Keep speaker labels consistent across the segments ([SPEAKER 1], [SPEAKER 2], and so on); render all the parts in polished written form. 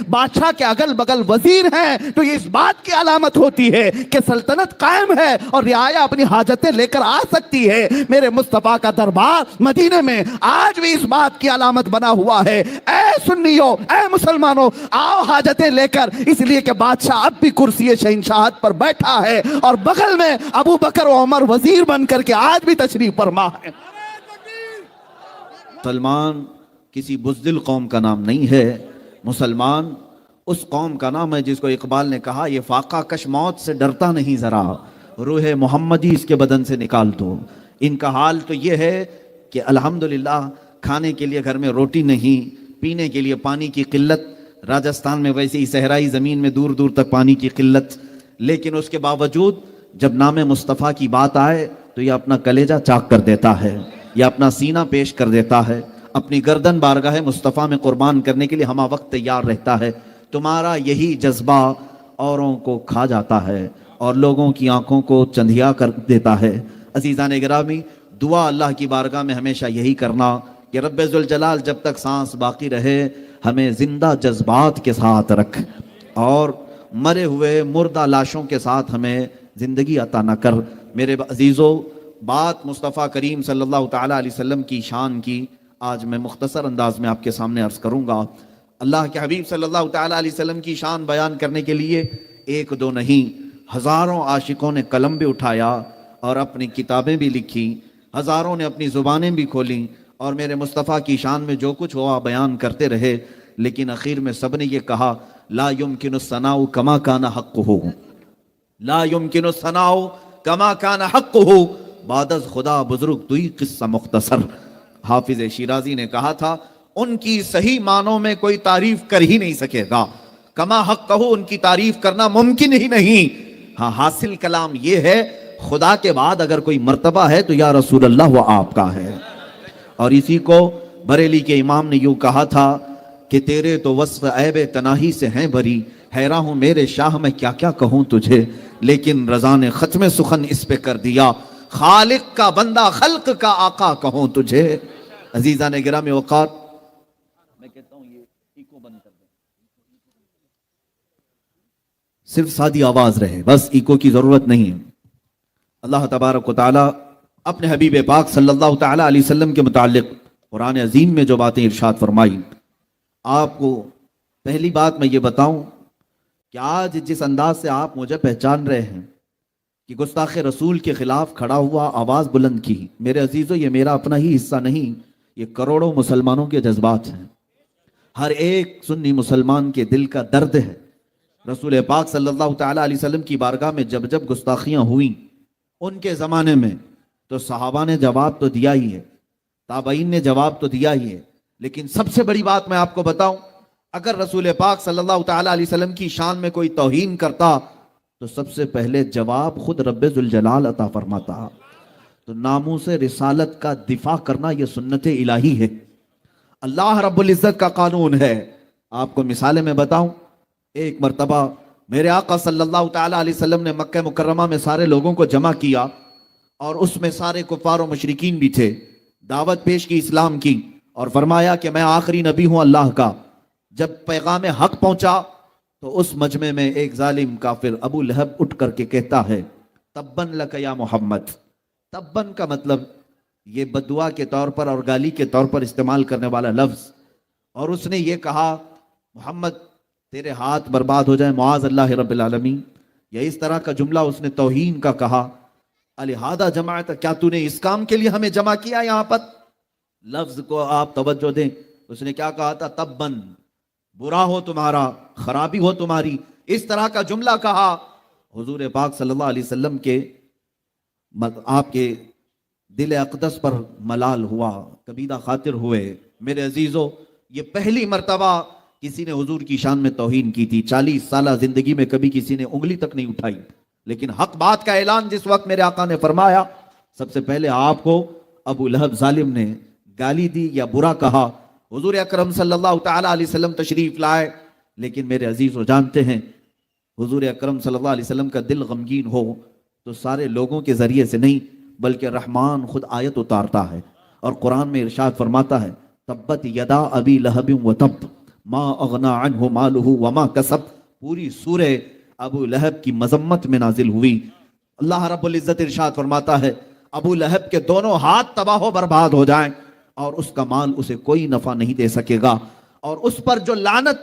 [SPEAKER 1] بادشاہ کے اگل بگل وزیر ہیں تو یہ اس بات کی علامت ہوتی ہے کہ سلطنت قائم ہے اور رعایا اپنی حاجتیں لے کر آ سکتی ہے۔ میرے مصطفیٰ کا دربار مدینے میں آج بھی اس بات کی علامت بنا ہوا ہے۔ اے سنیوں، اے مسلمانوں، آؤ حاجتیں لے کر، اس لیے کہ بادشاہ اب بھی کرسی شہنشاہت پر بیٹھا ہے اور بغل میں ابو بکر و عمر وزیر بن کر کے آج بھی تشریف فرما ہے۔
[SPEAKER 2] مسلمان کسی بزدل قوم کا نام نہیں ہے، مسلمان اس قوم کا نام ہے جس کو اقبال نے کہا یہ فاقہ کش موت سے ڈرتا نہیں ذرا، روح محمدی اس کے بدن سے نکال دو۔ ان کا حال تو یہ ہے کہ الحمدللہ کھانے کے لیے گھر میں روٹی نہیں، پینے کے لیے پانی کی قلت، راجستھان میں ویسے ہی صحرائی زمین میں دور دور تک پانی کی قلت، لیکن اس کے باوجود جب نام مصطفیٰ کی بات آئے تو یہ اپنا کلیجہ چاک کر دیتا ہے، یہ اپنا سینہ پیش کر دیتا ہے، اپنی گردن بارگاہ مصطفیٰ میں قربان کرنے کے لیے ہمہ وقت تیار رہتا ہے۔ تمہارا یہی جذبہ اوروں کو کھا جاتا ہے اور لوگوں کی آنکھوں کو چندھیا کر دیتا ہے۔ عزیزان گرامی، دعا اللہ کی بارگاہ میں ہمیشہ یہی کرنا کہ رب ذوالجلال جب تک سانس باقی رہے ہمیں زندہ جذبات کے ساتھ رکھ، اور مرے ہوئے مردہ لاشوں کے ساتھ ہمیں زندگی عطا نہ کر۔ میرے عزیزو، بات مصطفیٰ کریم صلی اللہ تعالیٰ علیہ وسلم کی شان کی آج میں مختصر انداز میں آپ کے سامنے عرض کروں گا۔ اللہ کے حبیب صلی اللہ تعالیٰ علیہ وسلم کی شان بیان کرنے کے لیے ایک دو نہیں، ہزاروں عاشقوں نے قلم بھی اٹھایا اور اپنی کتابیں بھی لکھی، ہزاروں نے اپنی زبانیں بھی کھولیں اور میرے مصطفیٰ کی شان میں جو کچھ ہوا بیان کرتے رہے، لیکن اخیر میں سب نے یہ کہا لا یمکن الثناء کما کان حقہ، لا یمکن الثناء کما کان حقہ، بعد از خدا بزرگ توئی قصہ مختصر۔ حافظ شیرازی نے کہا تھا ان کی صحیح معنوں میں کوئی تعریف کر ہی نہیں سکے گا، کما حقہ ان کی تعریف کرنا ممکن ہی نہیں۔ ہاں، حاصل کلام یہ ہے خدا کے بعد اگر کوئی مرتبہ ہے تو یا رسول اللہ وہ آپ کا ہے۔ اور اسی کو بریلی کے امام نے یوں کہا تھا کہ تیرے تو وصف عیب تناہی سے ہیں بری، حیران ہوں میرے شاہ میں کیا کیا کہوں تجھے، لیکن رضا نے ختم سخن اس پہ کر دیا، خالق کا بندہ خلق کا آقا کہوں تجھے۔ عزیزان گرامی وقار، میں کہتا ہوں یہ ایکو بند کر دیں، صرف سادی آواز رہے، بس ایکو کی ضرورت نہیں ہے۔ اللہ تبارک و تعالی اپنے حبیب پاک صلی اللہ تعالی علیہ وسلم کے متعلق قرآن عظیم میں جو باتیں ارشاد فرمائی، آپ کو پہلی بات میں یہ بتاؤں کہ آج جس انداز سے آپ مجھے پہچان رہے ہیں کہ گستاخ رسول کے خلاف کھڑا ہوا، آواز بلند کی، میرے عزیزو یہ میرا اپنا ہی حصہ نہیں، یہ کروڑوں مسلمانوں کے جذبات ہیں، ہر ایک سنی مسلمان کے دل کا درد ہے۔ رسول پاک صلی اللہ تعالیٰ علیہ وسلم کی بارگاہ میں جب جب گستاخیاں ہوئیں ان کے زمانے میں تو صحابہ نے جواب تو دیا ہی ہے، تابعین نے جواب تو دیا ہی ہے، لیکن سب سے بڑی بات میں آپ کو بتاؤں، اگر رسول پاک صلی اللہ تعالیٰ علیہ وسلم کی شان میں کوئی توہین کرتا تو سب سے پہلے جواب خود رب ذوالجلال عطا فرماتا۔ تو ناموس رسالت کا دفاع کرنا یہ سنت الہی ہے، اللہ رب العزت کا قانون ہے۔ آپ کو مثالیں میں بتاؤں، ایک مرتبہ میرے آقا صلی اللہ تعالیٰ علیہ وسلم نے مکہ مکرمہ میں سارے لوگوں کو جمع کیا اور اس میں سارے کفار و مشرکین بھی تھے، دعوت پیش کی اسلام کی اور فرمایا کہ میں آخری نبی ہوں اللہ کا۔ جب پیغام حق پہنچا تو اس مجمع میں ایک ظالم کافر ابو لہب اٹھ کر کے کہتا ہے تبن لک یا محمد۔ تبن کا مطلب یہ بددعا کے طور پر اور گالی کے طور پر استعمال کرنے والا لفظ، اور اس نے یہ کہا محمد تیرے ہاتھ برباد ہو جائیں معاذ اللہ رب العالمین، یا اس طرح کا جملہ اس نے توہین کا کہا۔ الہذا جماعت، کیا تو نے اس کام کے لیے ہمیں جمع کیا؟ یہاں پر لفظ کو آپ توجہ دیں، اس نے کیا کہا تھا؟ تبن، برا ہو تمہارا، خرابی ہو تمہاری، اس طرح کا جملہ کہا۔ حضور پاک صلی اللہ علیہ وسلم کے آپ کے دل اقدس پر ملال ہوا، کبیدہ خاطر ہوئے۔ میرے عزیزو، یہ پہلی مرتبہ کسی نے حضور کی شان میں توہین کی تھی، 40 سالہ زندگی میں کبھی کسی نے انگلی تک نہیں اٹھائی، لیکن حق بات کا اعلان جس وقت میرے آقا نے فرمایا، سب سے پہلے آپ کو ابو لہب ظالم نے گالی دی یا برا کہا، حضور اکرم صلی اللہ تعالیٰ علیہ وسلم تشریف لائے، لیکن میرے عزیزو جانتے ہیں حضور اکرم صلی اللہ علیہ وسلم کا دل غمگین ہو تو سارے لوگوں کے ذریعے سے نہیں بلکہ رحمان خود آیت اتارتا ہے اور قرآن میں ارشاد فرماتا ہے تبت یدا ابی لہب و تب، ما اغنا عنہ مالہ وما کسب، پوری سورہ ابو لہب کی مذمت میں نازل ہوئی۔ اللہ رب العزت ارشاد فرماتا ہے ابو لہب کے دونوں ہاتھ تباہ و برباد ہو جائیں اور اس کا مال اسے کوئی نفع نہیں دے سکے گا، اور اس پر جو لعنت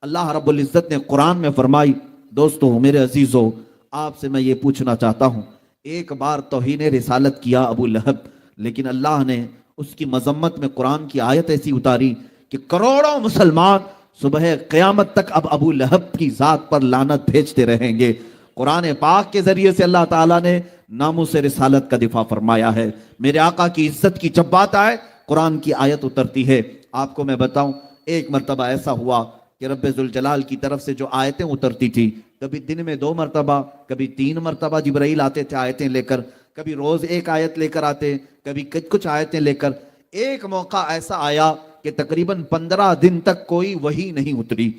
[SPEAKER 2] اللہ رب العزت نے قرآن میں فرمائی۔ دوستو میرے عزیزو، آپ سے میں یہ پوچھنا چاہتا ہوں، ایک بار توہین رسالت کیا ابو لہب، لیکن اللہ نے اس کی مذمت میں قرآن کی آیت ایسی اتاری کہ کروڑوں مسلمان صبح قیامت تک اب ابو لہب کی ذات پر لعنت بھیجتے رہیں گے۔ قرآن پاک کے ذریعے سے اللہ تعالیٰ نے ناموس رسالت کا دفاع فرمایا ہے۔ میرے آقا کی عزت کی جب بات آئے قرآن کی آیت اترتی ہے۔ آپ کو میں بتاؤں، ایک مرتبہ ایسا ہوا کہ رب ذوالجلال کی طرف سے جو آیتیں اترتی تھی، کبھی دن میں 2 مرتبہ، کبھی 3 مرتبہ جبرائیل آتے تھے آیتیں لے کر، کبھی روز ایک آیت لے کر آتے، کبھی کچھ آیتیں لے کر۔ ایک موقع ایسا آیا کہ تقریباً 15 دن تک کوئی وحی نہیں اتری،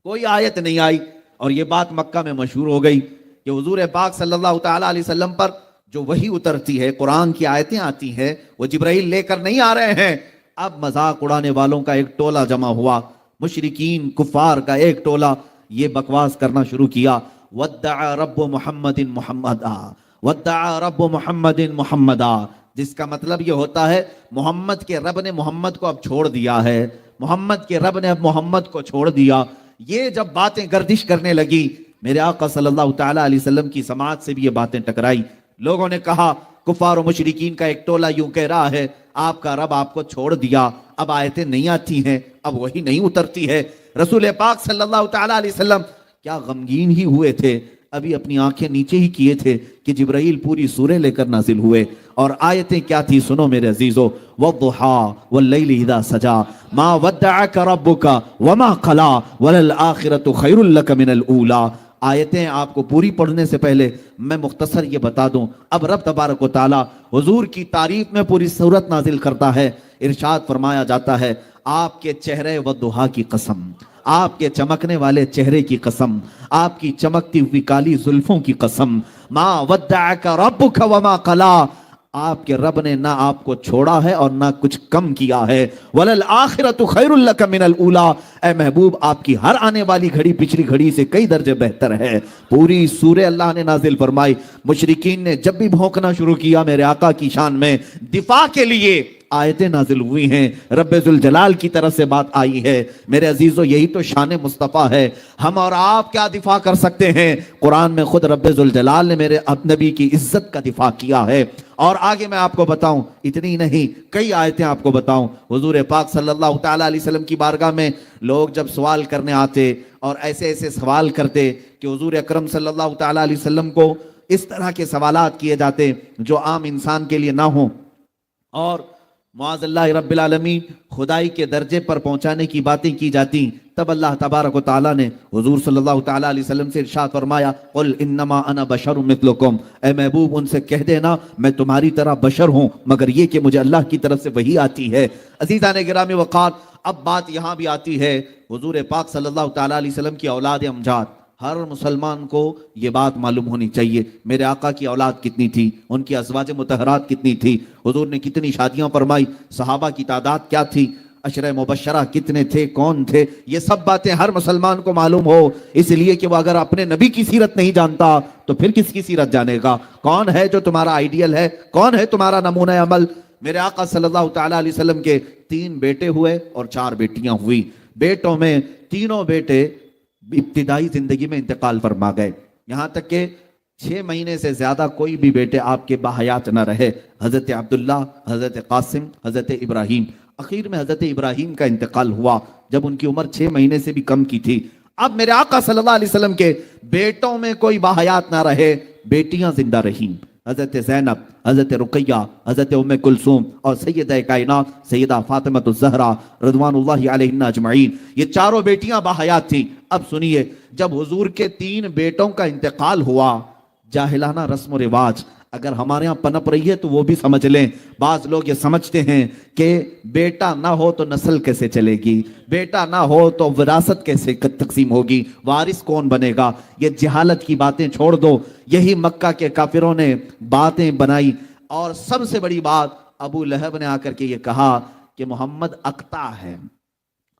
[SPEAKER 2] کوئی آیت نہیں آئی، اور یہ بات مکہ میں مشہور ہو گئی کہ حضور پاک صلی اللہ تعالیٰ علیہ وسلم پر جو وحی اترتی ہے، قرآن کی آیتیں آتی ہیں، وہ جبرائیل لے کر نہیں آ رہے ہیں۔ اب مذاق اڑانے والوں کا ایک ٹولہ جمع ہوا، مشرکین کفار کا ایک ٹولہ، یہ بکواس کرنا شروع کیا، وَدَّعَ رَبُّ مُحَمَّدٍ مُحَمَّدًا وَدَّعَ رَبُّ مُحَمَّدٍ مُحَمَّدًا، جس کا مطلب یہ ہوتا ہے محمد کے رب نے محمد کو اب چھوڑ دیا ہے، محمد کے رب نے اب محمد کو چھوڑ دیا۔ یہ جب باتیں گردش کرنے لگی، میرے آقا صلی اللہ تعالیٰ علیہ وسلم کی سماعت سے بھی یہ باتیں ٹکرائی۔ لوگوں نے کہا کفار و مشرکین کا ایک ٹولہ یوں کہہ رہا ہے آپ کا رب آپ کو چھوڑ دیا، اب آیتیں نہیں آتی ہیں، اب وہی نہیں اترتی ہے۔ رسول پاک صلی اللہ تعالیٰ علیہ وسلم کیا غمگین ہی ہوئے تھے، ابھی اپنی آنکھیں نیچے ہی کیے تھے کہ جبرائیل پوری سورہ لے کر نازل ہوئے، اور آیتیں کیا تھی سنو میرے عزیزو، وَالضُّحَىٰ وَاللَّيْلِ إِذَا سَجَىٰ مَا وَدَّعَكَ رَبُّكَ وَمَا قَلَىٰ وَلَلْآخِرَةُ خَيْرٌ لَكَ مِنَ الْأُولَىٰ۔ آیتیں آپ کو پوری پڑھنے سے پہلے میں مختصر یہ بتا دوں، اب رب تبارک و تعالیٰ حضور کی تعریف میں پوری سورت نازل کرتا ہے۔ ارشاد فرمایا جاتا ہے آپ کے چہرے والضحیٰ کی قسم، آپ کے چمکنے والے چہرے کی قسم، آپ کی چمکتی ہوئی کالی زلفوں کی قسم، ما ودعک ربک وما قلا، آپ کے رب نے نہ آپ کو چھوڑا ہے اور نہ کچھ کم کیا ہے، وَلَلْآخِرَةُ خَيْرٌ لَكَ مِنَ الْأُولَىٰ، اے محبوب آپ کی ہر آنے والی گھڑی پچھلی گھڑی سے کئی درجے بہتر ہے۔ پوری سورہ اللہ نے نازل فرمائی۔ مشرکین نے جب بھی بھونکنا شروع کیا میرے آقا کی شان میں، دفاع کے لیے آیتیں نازل ہوئی ہیں، رب ذوالجلال کی طرف سے بات آئی ہے۔ میرے عزیزو یہی تو شان مصطفیٰ ہے، ہم اور آپ کیا دفاع کر سکتے ہیں؟ قرآن میں خود رب ذوالجلال نے میرے نبی کی عزت کا دفاع کیا ہے۔ اور آگے میں آپ کو بتاؤں، اتنی نہیں کئی آیتیں آپ کو بتاؤں۔ حضور پاک صلی اللہ تعالیٰ علیہ وسلم کی بارگاہ میں لوگ جب سوال کرنے آتے اور ایسے ایسے سوال کرتے کہ حضور اکرم صلی اللہ تعالیٰ علیہ وسلم کو اس طرح کے سوالات کیے جاتے جو عام انسان کے لیے نہ ہوں، اور معاذ اللہ رب العالمین خدائی کے درجے پر پہنچانے کی باتیں کی جاتی، تب اللہ تبارک و تعالیٰ نے حضور صلی اللہ تعالیٰ علیہ وسلم سے ارشاد فرمایا قل انما انا بشر مثلکم، اے محبوب ان سے کہہ دینا میں تمہاری طرح بشر ہوں، مگر یہ کہ مجھے اللہ کی طرف سے وحی آتی ہے۔ عزیزان گرامی وقار، اب بات یہاں بھی آتی ہے حضور پاک صلی اللہ تعالیٰ علیہ وسلم کی اولاد امجاد، ہر مسلمان کو یہ بات معلوم ہونی چاہیے میرے آقا کی اولاد کتنی تھی، ان کی ازواج مطہرات کتنی تھی، حضور نے کتنی شادیاں فرمائی، صحابہ کی تعداد کیا تھی، عشرہ مبشرہ کتنے تھے، کون تھے، یہ سب باتیں ہر مسلمان کو معلوم ہو، اس لیے کہ وہ اگر اپنے نبی کی سیرت نہیں جانتا تو پھر کس کی سیرت جانے گا؟ کون ہے جو تمہارا آئیڈیل ہے، کون ہے تمہارا نمونہ عمل؟ میرے آقا صلی اللہ تعالیٰ علیہ وسلم کے 3 بیٹے ہوئے اور 4 بیٹیاں ہوئی۔ بیٹوں میں تینوں بیٹے ابتدائی زندگی میں انتقال فرما گئے، یہاں تک کہ 6 مہینے سے زیادہ کوئی بھی بیٹے آپ کے باحیات نہ رہے، حضرت عبداللہ، حضرت قاسم، حضرت ابراہیم۔ اخیر میں حضرت ابراہیم کا انتقال ہوا جب ان کی عمر 6 مہینے سے بھی کم کی تھی۔ اب میرے آقا صلی اللہ علیہ وسلم کے بیٹوں میں کوئی باحیات نہ رہے، بیٹیاں زندہ رہیں، حضرت زینب، حضرت رقیہ، حضرت ام کلثوم اور سیدہ کائنات سیدہ فاطمہ الزہرا رضوان اللہ علیہن اجمعین، یہ چاروں بیٹیاں باحیات تھیں۔ اب سنیے، جب حضور کے 3 بیٹوں کا انتقال ہوا، جاہلانہ رسم و رواج اگر ہمارے ہاں پنپ رہی ہے تو وہ بھی سمجھ لیں۔ بعض لوگ یہ سمجھتے ہیں کہ بیٹا نہ ہو تو نسل کیسے چلے گی، بیٹا نہ ہو تو وراثت کیسے تقسیم ہوگی، وارث کون بنے گا؟ یہ جہالت کی باتیں چھوڑ دو، یہی مکہ کے کافروں نے باتیں بنائی۔ اور سب سے بڑی بات، ابو لہب نے آ کر کے یہ کہا کہ محمد اقطع ہے،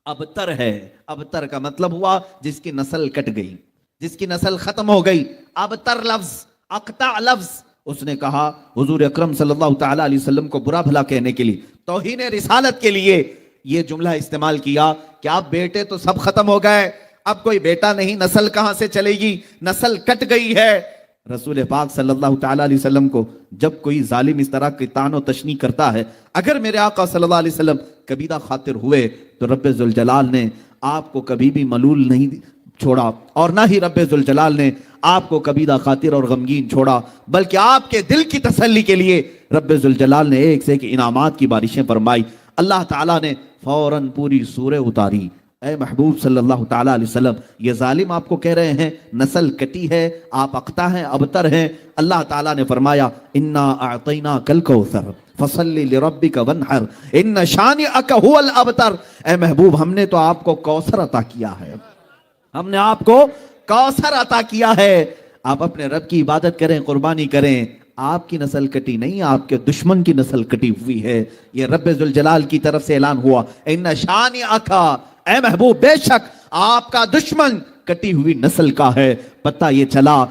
[SPEAKER 2] ابتر ہے. ابتر کا مطلب ہوا جس کی نسل کٹ گئی, جس کی نسل ختم ہو گئی. ابتر لفظ, اقطع لفظ, اس نے کہا حضور اکرم صلی اللہ تعالی علیہ وسلم کو برا بھلا کہنے کے لیے, توہین رسالت کے لیے یہ جملہ استعمال کیا کہ آپ بیٹے تو سب ختم ہو گئے, اب کوئی بیٹا نہیں, نسل کہاں سے چلے گی, نسل کٹ گئی ہے. رسول پاک صلی اللہ تعالی علیہ وسلم کو جب کوئی ظالم اس طرح کی طعن و تشنیع کرتا ہے, اگر میرے آقا صلی اللہ علیہ وسلم کبیدہ خاطر ہوئے تو رب ذوالجلال نے آپ کو کبھی بھی ملول نہیں چھوڑا, اور نہ ہی رب ذوالجلال نے آپ کو کبیدہ خاطر اور غمگین چھوڑا, بلکہ آپ کے دل کی تسلی کے لیے رب ذوالجلال نے ایک سے ایک انعامات کی بارشیں فرمائی. اللہ تعالیٰ نے فوراً پوری سورہ اتاری. اے محبوب صلی اللہ تعالیٰ علیہ وسلم, یہ ظالم آپ کو کہہ رہے ہیں نسل کٹی ہے, آپ اقطع ہیں, ابتر ہیں. اللہ تعالیٰ نے فرمایا انا اعطیناک الکوثر فصلی لربک وانحر ان شانئک هو الابتر. اے محبوب, ہم نے تو آپ کو کوثر عطا کیا ہے, ہم نے آپ کو کوثر عطا کیا ہے. آپ اپنے رب کی عبادت کریں, قربانی کریں. آپ کی نسل کٹی نہیں, آپ کے دشمن کی نسل کٹی ہوئی ہے. یہ رب ذوالجلال کی طرف سے اعلان ہوا, ان شانئک, اے محبوب بے شک آپ کا دشمن کٹی ہوئی نسل کا ہے. پتہ یہ چلا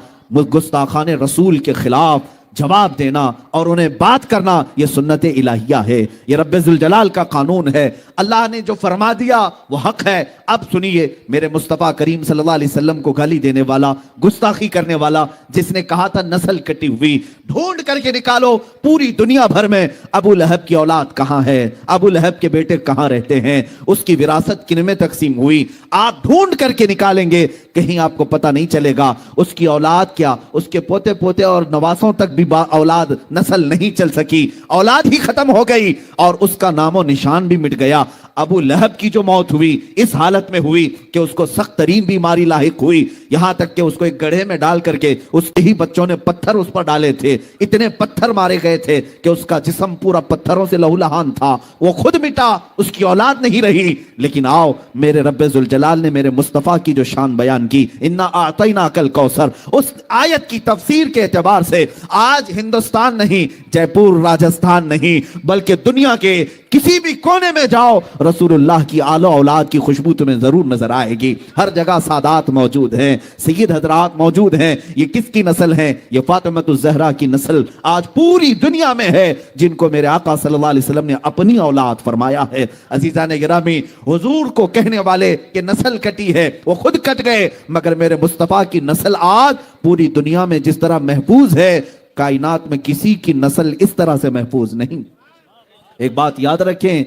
[SPEAKER 2] گستاخان رسول کے خلاف جواب دینا اور انہیں بات کرنا یہ سنت الہیہ ہے, یہ رب ذوالجلال کا قانون ہے. اللہ نے جو فرما دیا وہ حق ہے. اب سنیے, میرے مصطفیٰ کریم صلی اللہ علیہ وسلم کو گالی دینے والا, گستاخی کرنے والا, جس نے کہا تھا نسل کٹی ہوئی, ڈھونڈ کر کے نکالو پوری دنیا بھر میں ابو لہب کی اولاد کہاں ہے, ابو لہب کے بیٹے کہاں رہتے ہیں, اس کی وراثت کن میں تقسیم ہوئی. آپ ڈھونڈ کر کے نکالیں گے, کہیں آپ کو پتہ نہیں چلے گا اس کی اولاد کیا, اس کے پوتے پوتے اور نواسوں تک بھی اولاد نسل نہیں چل سکی, اولاد ہی ختم ہو گئی اور اس کا نام و نشان بھی مٹ گیا. ابو لہب کی جو موت ہوئی اس حالت میں ہوئی کہ اس کو سخت ترین بیماری لاحق ہوئی, یہاں تک کہ اس کو ایک گڑھے میں ڈال کر کے اس کے ہی بچوں نے پتھر اس پر ڈالے تھے, اتنے پتھر مارے گئے تھے کہ اس کا جسم پورا پتھروں سے لہولہان تھا, وہ خود مٹا, اس کی اولاد نہیں رہی. لیکن آؤ, میرے رب ذوالجلال نے میرے مصطفیٰ کی جو شان بیان کی, انا اعطیناک الکوثر, اس آیت کی تفسیر کے اعتبار سے آج ہندوستان نہیں, جے پور راجستھان نہیں, بلکہ دنیا کے کسی بھی کونے میں جاؤ رسول اللہ کی آل و اولاد کی خوشبو تمہیں ضرور نظر آئے گی. ہر جگہ سادات موجود ہیں, سید حضرات موجود ہیں. یہ کس کی نسل ہیں؟ یہ فاطمۃ الزہرا کی نسل آج پوری دنیا میں ہے, جن کو میرے آقا صلی اللہ علیہ وسلم نے اپنی اولاد فرمایا ہے. عزیزان گرامی, حضور کو کہنے والے کہ نسل کٹی ہے وہ خود کٹ گئے, مگر میرے مصطفیٰ کی نسل آج پوری دنیا میں جس طرح محفوظ ہے, کائنات میں کسی کی نسل اس طرح سے محفوظ نہیں. ایک بات یاد رکھیں,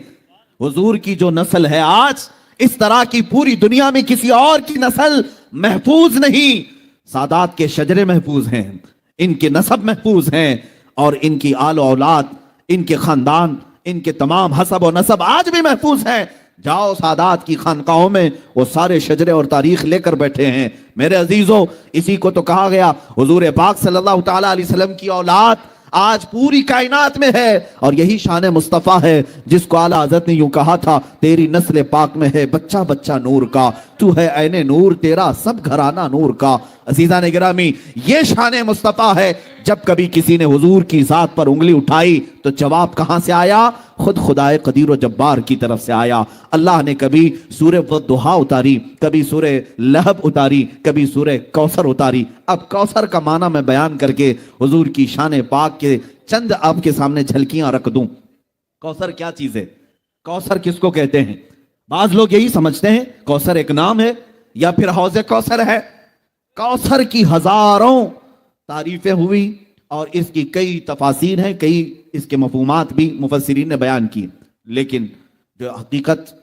[SPEAKER 2] حضور کی جو نسل ہے آج, اس طرح کی پوری دنیا میں کسی اور کی نسل محفوظ نہیں. سادات کے شجرے محفوظ ہیں, ان کے نسب محفوظ ہیں, اور ان کی آل و اولاد, ان کے خاندان, ان کے تمام حسب و نسب آج بھی محفوظ ہیں. جاؤ سادات کی خانقاہوں میں, وہ سارے شجرے اور تاریخ لے کر بیٹھے ہیں. میرے عزیزوں, اسی کو تو کہا گیا حضور پاک صلی اللہ تعالی علیہ وسلم کی اولاد آج پوری کائنات میں ہے, اور یہی شان مصطفیٰ ہے جس کو اعلیٰ حضرت نے یوں کہا تھا, تیری نسل پاک میں ہے بچہ بچہ نور کا, تو ہے عین نور, تیرا سب گھرانہ نور کا. عزیزان گرامی, یہ شان مصطفیٰ ہے. جب کبھی کسی نے حضور کی ذات پر انگلی اٹھائی تو جواب کہاں سے آیا؟ خود خدائے قدیر و جبار کی طرف سے آیا. اللہ نے کبھی سورہ والضحیٰ اتاری, کبھی سورہ لہب اتاری, کبھی سورہ کوثر اتاری. اب کوثر کا معنی میں بیان کر کے حضور کی شان پاک کے چند آپ کے سامنے جھلکیاں رکھ دوں. کوثر کیا چیز ہے؟ کوثر کس کو کہتے ہیں؟ بعض لوگ یہی سمجھتے ہیں کوثر ایک نام ہے یا پھر حوض کوثر ہے. کوثر کی ہزاروں تعریفیں ہوئی اور اس کی کئی تفاسیر ہیں, کئی اس کے مفہومات بھی مفسرین نے بیان کی, لیکن جو حقیقت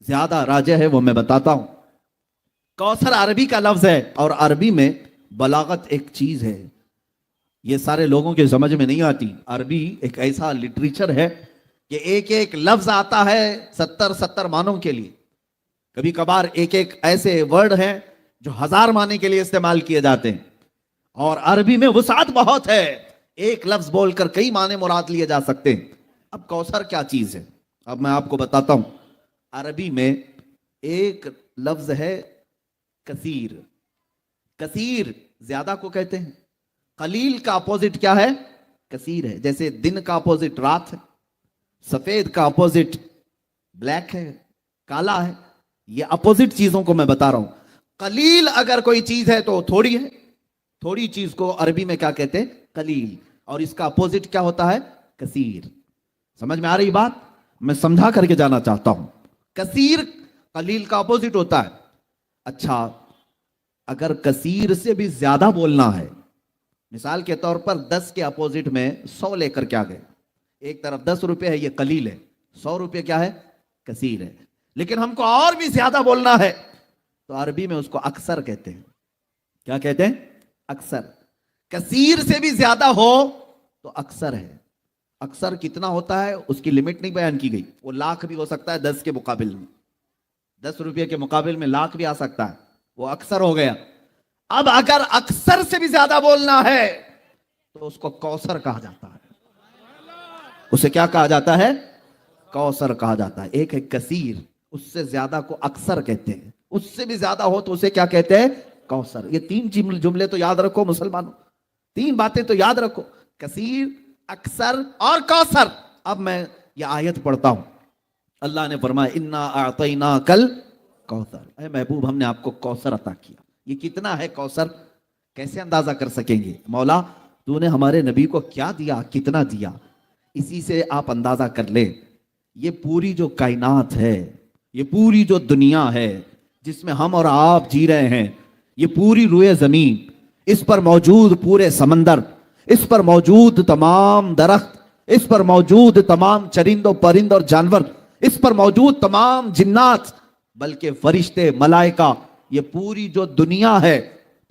[SPEAKER 2] زیادہ راجح ہے وہ میں بتاتا ہوں. کوثر عربی کا لفظ ہے, اور عربی میں بلاغت ایک چیز ہے, یہ سارے لوگوں کے سمجھ میں نہیں آتی. عربی ایک ایسا لٹریچر ہے کہ ایک ایک لفظ آتا ہے 70 معنوں کے لیے. کبھی کبھار ایک ایک ایسے ورڈ ہیں جو 1000 معنی کے لیے استعمال کیے جاتے ہیں, اور عربی میں وسعت بہت ہے, ایک لفظ بول کر کئی معنی مراد لیے جا سکتے ہیں. اب کوثر کیا چیز ہے؟ اب میں آپ کو بتاتا ہوں. عربی میں ایک لفظ ہے کثیر. کثیر زیادہ کو کہتے ہیں. قلیل کا اپوزٹ کیا ہے؟ کثیر ہے. جیسے دن کا اپوزٹ رات ہے, سفید کا اپوزٹ بلیک ہے, کالا ہے. یہ اپوزٹ چیزوں کو میں بتا رہا ہوں. قلیل اگر کوئی چیز ہے تو تھوڑی ہے. تھوڑی چیز کو عربی میں کیا کہتے ہیں؟ قلیل. اور اس کا اپوزٹ کیا ہوتا ہے؟ کثیر. سمجھ میں آ رہی بات؟ میں سمجھا کر کے جانا چاہتا ہوں. کثیر قلیل کا اپوزٹ ہوتا ہے. اچھا اگر کثیر سے بھی زیادہ بولنا ہے، مثال کے طور پر 10 کے اپوزٹ میں 100 لے کر کیا گئے، ایک طرف 10 روپے ہے یہ قلیل ہے، 100 روپے کیا ہے؟ کثیر ہے. لیکن ہم کو اور بھی زیادہ بولنا ہے تو عربی میں اس کو اکثر کہتے ہیں. کیا کہتے ہیں؟ اکثر. کثیر سے بھی زیادہ ہو تو اکثر ہے. اکثر کتنا ہوتا ہے اس کی لمٹ نہیں بیان کی گئی. وہ لاکھ بھی ہو سکتا ہے 10 کے مقابل میں، 10 روپے کے مقابل میں لاکھ بھی آ سکتا ہے. وہ اکثر ہو گیا. اب اگر اکثر سے بھی زیادہ بولنا ہے تو اس کو کوثر کہا جاتا ہے. اسے کیا کہا جاتا ہے؟ کوثر کہا جاتا ہے. ایک ہے کثیر، اس سے زیادہ کو اکثر کہتے ہیں. اس سے بھی زیادہ ہو تو اسے کیا کہتے ہیں؟ کوثر. یہ 3 جملے تو یاد رکھو مسلمانوں، 3 باتیں تو یاد رکھو، کثیر، اکثر اور کوثر. اب میں یہ آیت پڑھتا ہوں. اللہ نے فرمایا انا اعطیناک الکوثر، اے محبوب ہم نے آپ کو کوثر عطا کیا. یہ کتنا ہے کوثر؟ کیسے اندازہ کر سکیں گے؟ مولا تو نے ہمارے نبی کو کیا دیا، کتنا دیا، اسی سے آپ اندازہ کر لیں. یہ پوری جو کائنات ہے، یہ پوری جو دنیا ہے جس میں ہم اور آپ جی رہے ہیں، یہ پوری روئے زمین، اس پر موجود پورے سمندر، اس پر موجود تمام درخت، اس پر موجود تمام چرند و پرند اور جانور، اس پر موجود تمام جنات، بلکہ فرشتے، ملائکہ، یہ پوری جو دنیا ہے،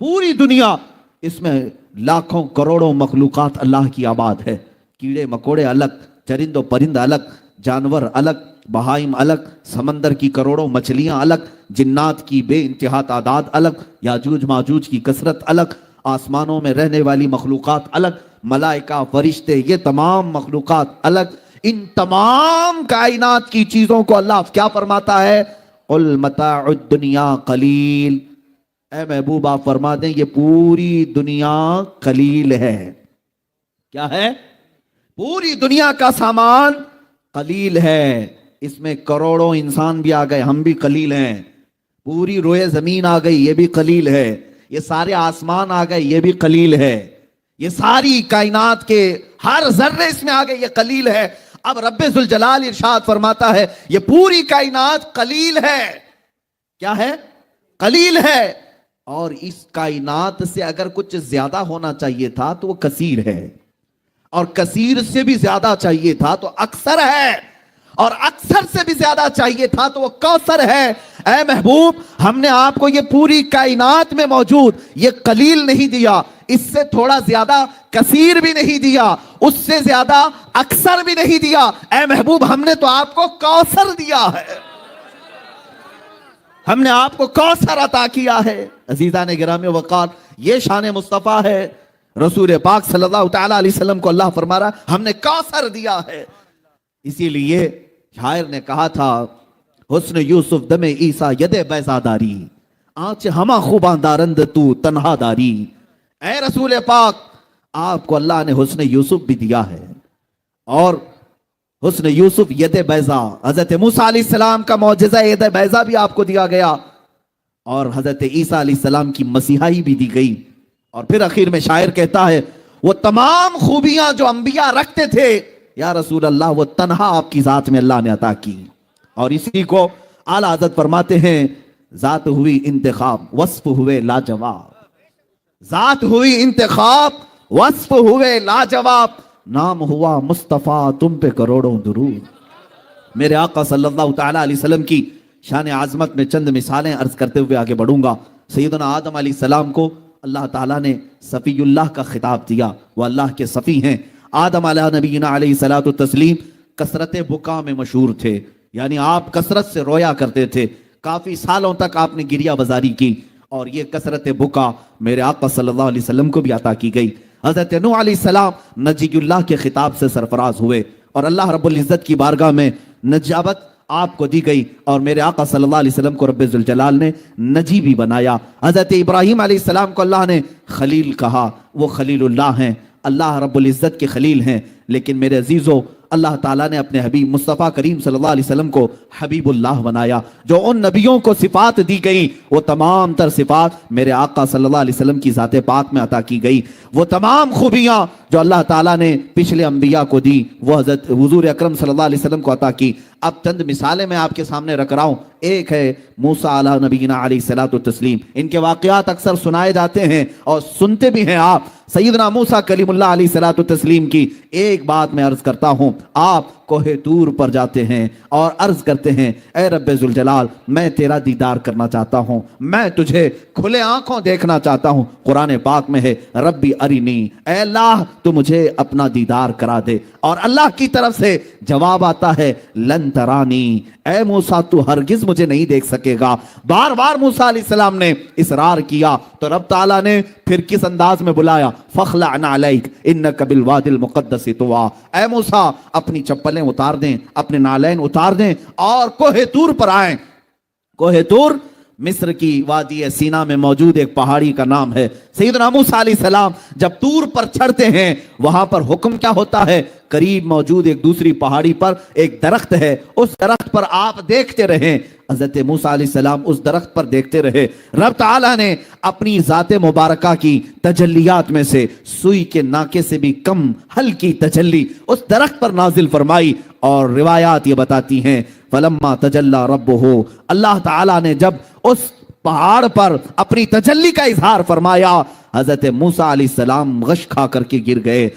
[SPEAKER 2] پوری دنیا، اس میں لاکھوں کروڑوں مخلوقات اللہ کی آباد ہے. کیڑے مکوڑے الگ، چرند و پرند الگ، جانور الگ، بہائم الگ، سمندر کی کروڑوں مچھلیاں الگ، جنات کی بے انتہا تعداد الگ، یاجوج ماجوج کی کثرت الگ، آسمانوں میں رہنے والی مخلوقات الگ، ملائکہ، فرشتے، یہ تمام مخلوقات الگ. ان تمام کائنات کی چیزوں کو اللہ کیا فرماتا ہے؟ قل متاع الدنیا قلیل. اے محبوب آپ فرما دیں یہ پوری دنیا قلیل ہے. کیا ہے؟ پوری دنیا کا سامان قلیل ہے. اس میں کروڑوں انسان بھی آ گئے، ہم بھی قلیل ہیں. پوری روئے زمین آ گئی، یہ بھی قلیل ہے. یہ سارے آسمان آ گئے، یہ بھی قلیل ہے. یہ ساری کائنات کے ہر ذرے اس میں آ گئے، یہ قلیل ہے. اب رب ذوالجلال ارشاد فرماتا ہے یہ پوری کائنات قلیل ہے. کیا ہے؟ قلیل ہے. اور اس کائنات سے اگر کچھ زیادہ ہونا چاہیے تھا تو وہ کثیر ہے، اور کثیر سے بھی زیادہ چاہیے تھا تو اکثر ہے، اور اکثر سے بھی زیادہ چاہیے تھا تو وہ کوثر ہے. اے محبوب ہم نے آپ کو یہ پوری کائنات میں موجود یہ قلیل نہیں دیا، اس سے تھوڑا زیادہ کثیر بھی نہیں دیا، اس سے زیادہ اکثر بھی نہیں دیا. اے محبوب ہم نے تو آپ کو کوثر دیا ہے، ہم نے آپ کو کوثر عطا کیا ہے. عزیزان گرامی وقار، یہ شان مصطفیٰ ہے. رسول پاک صلی اللہ تعالی علیہ وسلم کو اللہ فرما رہا ہم نے کوثر دیا ہے. اسی لیے شاعر نے کہا تھا حسن یوسف دم عیسیٰ ید بیضا داری، آنچ ہما خوباں دارند تو تنہا داری. اے رسول پاک آپ کو اللہ نے حسن یوسف بھی دیا ہے، اور حسن یوسف ید بیضا، حضرت موسیٰ علیہ السلام کا معجزہ ید بیضا بھی آپ کو دیا گیا، اور حضرت عیسیٰ علیہ السلام کی مسیحائی بھی دی گئی. اور پھر اخیر میں شاعر کہتا ہے وہ تمام خوبیاں جو انبیاء رکھتے تھے یا رسول اللہ وہ تنہا آپ کی ذات میں اللہ نے عطا کی. اور اسی کو اعلیٰ حضرت فرماتے ہیں ذات ہوئی انتخاب وصف ہوئے لاجواب، ذات ہوئی انتخاب وصف ہوئے لاجواب، نام ہوا مصطفیٰ تم پہ کروڑوں درود. میرے آقا صلی اللہ تعالی علیہ وسلم کی شان عظمت میں چند مثالیں عرض کرتے ہوئے آگے بڑھوں گا. سیدنا آدم علیہ السلام کو اللہ تعالیٰ نے صفی اللہ کا خطاب دیا، وہ اللہ کے صفی ہیں. آدم علیہ نبینا علیہ الصلوۃ والتسلیم کثرت بکا میں مشہور تھے، یعنی آپ کثرت سے رویا کرتے تھے. کافی سالوں تک آپ نے گریہ بزاری کی، اور یہ کثرت بکا میرے آقا صلی اللہ علیہ وسلم کو بھی عطا کی گئی. حضرت نوح علیہ السلام نجی اللہ کے خطاب سے سرفراز ہوئے، اور اللہ رب العزت کی بارگاہ میں نجابت آپ کو دی گئی، اور میرے آقا صلی اللہ علیہ وسلم کو رب ذوالجلال نے نجی بھی بنایا. حضرت ابراہیم علیہ السلام کو اللہ نے خلیل کہا، وہ خلیل اللہ ہیں، اللہ رب العزت کے خلیل ہیں. لیکن میرے عزیزو اللہ تعالیٰ نے اپنے حبیب مصطفیٰ کریم صلی اللہ علیہ وسلم کو حبیب اللہ بنایا. جو ان نبیوں کو صفات دی گئی وہ تمام تر صفات میرے آقا صلی اللہ علیہ وسلم کی ذات پاک میں عطا کی گئی. وہ تمام خوبیاں جو اللہ تعالیٰ نے پچھلے انبیاء کو دی وہ حضرت حضور اکرم صلی اللہ علیہ وسلم کو عطا کی. اب چند مثالیں میں آپ کے سامنے رکھ رہا ہوں. ایک ہے موسیٰ علیہ نبینا علیہ الصلوۃ والتسلیم. ان کے واقعات اکثر سنائے جاتے ہیں اور سنتے بھی ہیں آپ. سیدنا موسیٰ کلیم اللہ علیہ الصلوۃ والتسلیم کی ایک بات میں عرض کرتا ہوں. آپ کوہ طور پر جاتے ہیں اور عرض کرتے ہیں اے رب ذوالجلال میں تیرا دیدار کرنا چاہتا ہوں, میں تجھے کھلے آنکھوں دیکھنا چاہتا ہوں. قرآن پاک میں ہے ربی ارینی, اے اللہ تو مجھے اپنا دیدار کرا دے. اور اللہ کی طرف سے جواب آتا ہے لن ترانی, اے موسیٰ تو ہرگز مجھے نہیں دیکھ سکے گا. بار بار موسیٰ علیہ السلام نے اصرار کیا تو رب تعالیٰ نے پھر کس انداز میں بلایا فخلع نعلیک انک بالوادی المقدس طویٰ. اے موسیٰ اپنی چپلیں اتار دیں, اپنے نالین اتار دیں اور کوہ طور پر آئیں. کوہ طور مصر کی وادی سینا میں موجود ایک پہاڑی کا نام ہے. سیدنا موسیٰ علیہ السلام جب طور پر چڑھتے ہیں وہاں پر حکم کیا ہوتا ہے, قریب موجود ایک دوسری پہاڑی پر ایک درخت ہے, اس درخت پر آپ دیکھتے رہیں. حضرت موسیٰ علیہ السلام اس درخت پر دیکھتے رہے. رب تعالیٰ نے اپنی ذات مبارکہ کی تجلیات میں سے سوئی کے ناکے سے بھی کم ہلکی تجلی اس درخت پر نازل فرمائی. اور روایات یہ بتاتی ہیں فلما تجلی ربہ, اللہ تعالیٰ نے جب اس پہاڑ پر اپنی تجلی کا اظہار فرمایا حضرت موسیٰ علیہ السلام غش کھا کر کے گر گئے.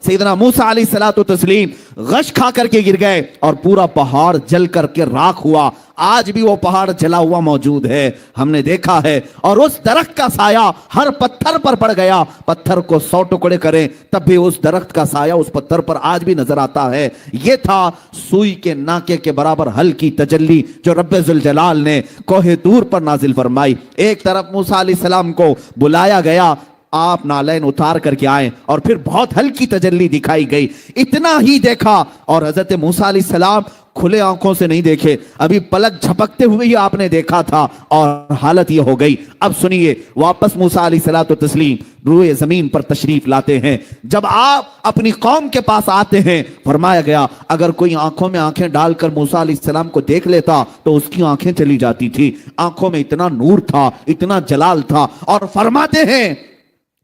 [SPEAKER 2] سیدنا موسیٰ علیہ الصلوۃ والتسلیم غش کھا کر کے گر گئے اور پورا پہاڑ جل کر کے راکھ ہوا. آج بھی وہ پہاڑ جلا ہوا موجود ہے, ہم نے دیکھا ہے. اور اس درخت کا سایہ ہر پتھر پر پڑ گیا, پتھر کو 100 ٹکڑے کریں تب بھی اس درخت کا سایہ اس پتھر پر آج بھی نظر آتا ہے. یہ تھا سوئی کے ناکے کے برابر ہلکی تجلی جو رب ذوالجلال نے کوہ طور پر نازل فرمائی. ایک طرف موسیٰ علیہ السلام کو بلایا گیا, آپ نالین اتار کر کے آئیں اور پھر بہت ہلکی تجلی دکھائی گئی. اتنا ہی دیکھا اور حضرت موسیٰ علیہ السلام کھلے آنکھوں سے نہیں دیکھے, ابھی پلک جھپکتے ہوئے ہی آپ نے دیکھا تھا اور حالت یہ ہو گئی. اب سنیے, واپس موسیٰ علیہ الصلوۃ والتسلیم روئے زمین پر تشریف لاتے ہیں. جب آپ اپنی قوم کے پاس آتے ہیں فرمایا گیا اگر کوئی آنکھوں میں آنکھیں ڈال کر موسیٰ علیہ السلام کو دیکھ لیتا تو اس کی آنکھیں چلی جاتی تھی. آنکھوں میں اتنا نور تھا, اتنا جلال تھا. اور فرماتے ہیں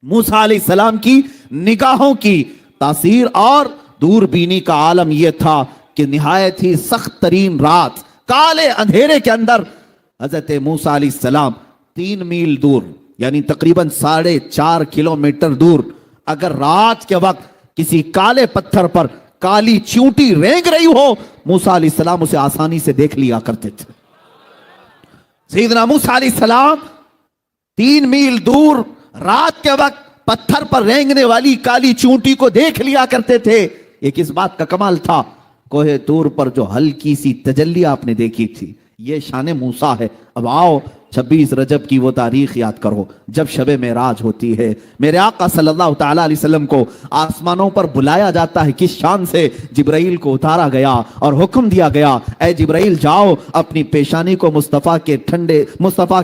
[SPEAKER 2] موسیٰ علیہ السلام کی نگاہوں کی تاثیر اور دور بینی کا عالم یہ تھا کہ نہایت ہی سخت ترین رات کالے اندھیرے کے اندر حضرت موسیٰ علیہ السلام 3 میل دور یعنی تقریباً 4.5 کلومیٹر دور اگر رات کے وقت کسی کالے پتھر پر کالی چیونٹی رینگ رہی ہو موسیٰ علیہ السلام اسے آسانی سے دیکھ لیا کرتے تھے. سیدنا موسیٰ علیہ السلام 3 میل دور رات کے وقت پتھر پر رینگنے والی کالی چونٹی کو دیکھ لیا کرتے تھے. یہ کس بات کا کمال تھا, کوہ طور پر جو ہلکی سی تجلی آپ نے دیکھی تھی یہ شان موسیٰ ہے. اب آؤ 26 رجب کی وہ تاریخ یاد کرو جب شب معراج ہوتی ہے. میرے آقا صلی اللہ تعالیٰ علیہ وسلم کو آسمانوں پر بلایا جاتا ہے. کس شان سے جبرائیل کو اتارا گیا اور حکم دیا گیا اے جبرائیل جاؤ اپنی پیشانی کو مصطفیٰ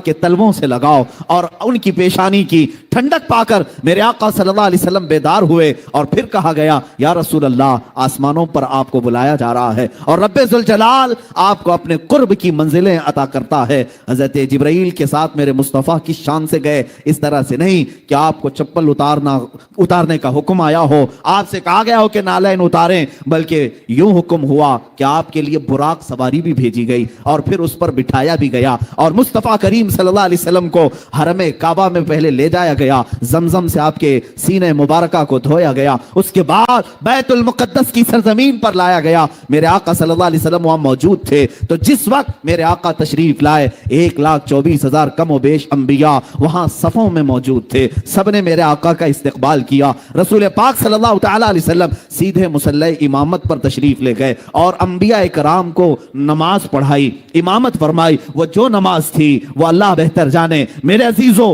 [SPEAKER 2] کے تلووں سے لگاؤ. اور ان کی پیشانی کی ٹھنڈک پا کر میرے آقا صلی اللہ علیہ وسلم بیدار ہوئے اور پھر کہا گیا یا رسول اللہ آسمانوں پر آپ کو بلایا جا رہا ہے اور رب ذوالجلال آپ کو اپنے قرب کی منزلیں عطا کرتا ہے. حضرت جبرائیل کے ساتھ میرے مصطفیٰ کی شان سے گئے, اس طرح سے نہیں کہ آپ کو چپل اتارنے کا حکم آیا ہو, آپ سے کہا گیا ہو کہ نالین اتاریں, بلکہ یوں حکم ہوا کہ آپ کے لیے براق سواری بھی بھیجی گئی اور پھر اس پر بٹھایا بھی گیا اور مصطفیٰ کریم صلی اللہ علیہ وسلم کو حرم کعبہ میں پہلے لے جایا گیا, زمزم سے آپ کے سینے مبارکہ کو دھویا گیا, اس کے بعد بیت المقدس کی سرزمین پر لایا گیا. میرے آقا صلی اللہ علیہ وسلم وہاں موجود تھے تو جس وقت میرے آقا تشریف لائے 1,24,000 کم و بیش انبیاء وہاں صفوں میں موجود تھے. سب نے میرے آقا کا استقبال کیا. رسول پاک صلی اللہ تعالیٰ علیہ وسلم سیدھے مصلی امامت پر تشریف لے گئے اور انبیاء کرام کو نماز پڑھائی, امامت فرمائی. وہ جو نماز تھی وہ اللہ بہتر جانے. میرے عزیزو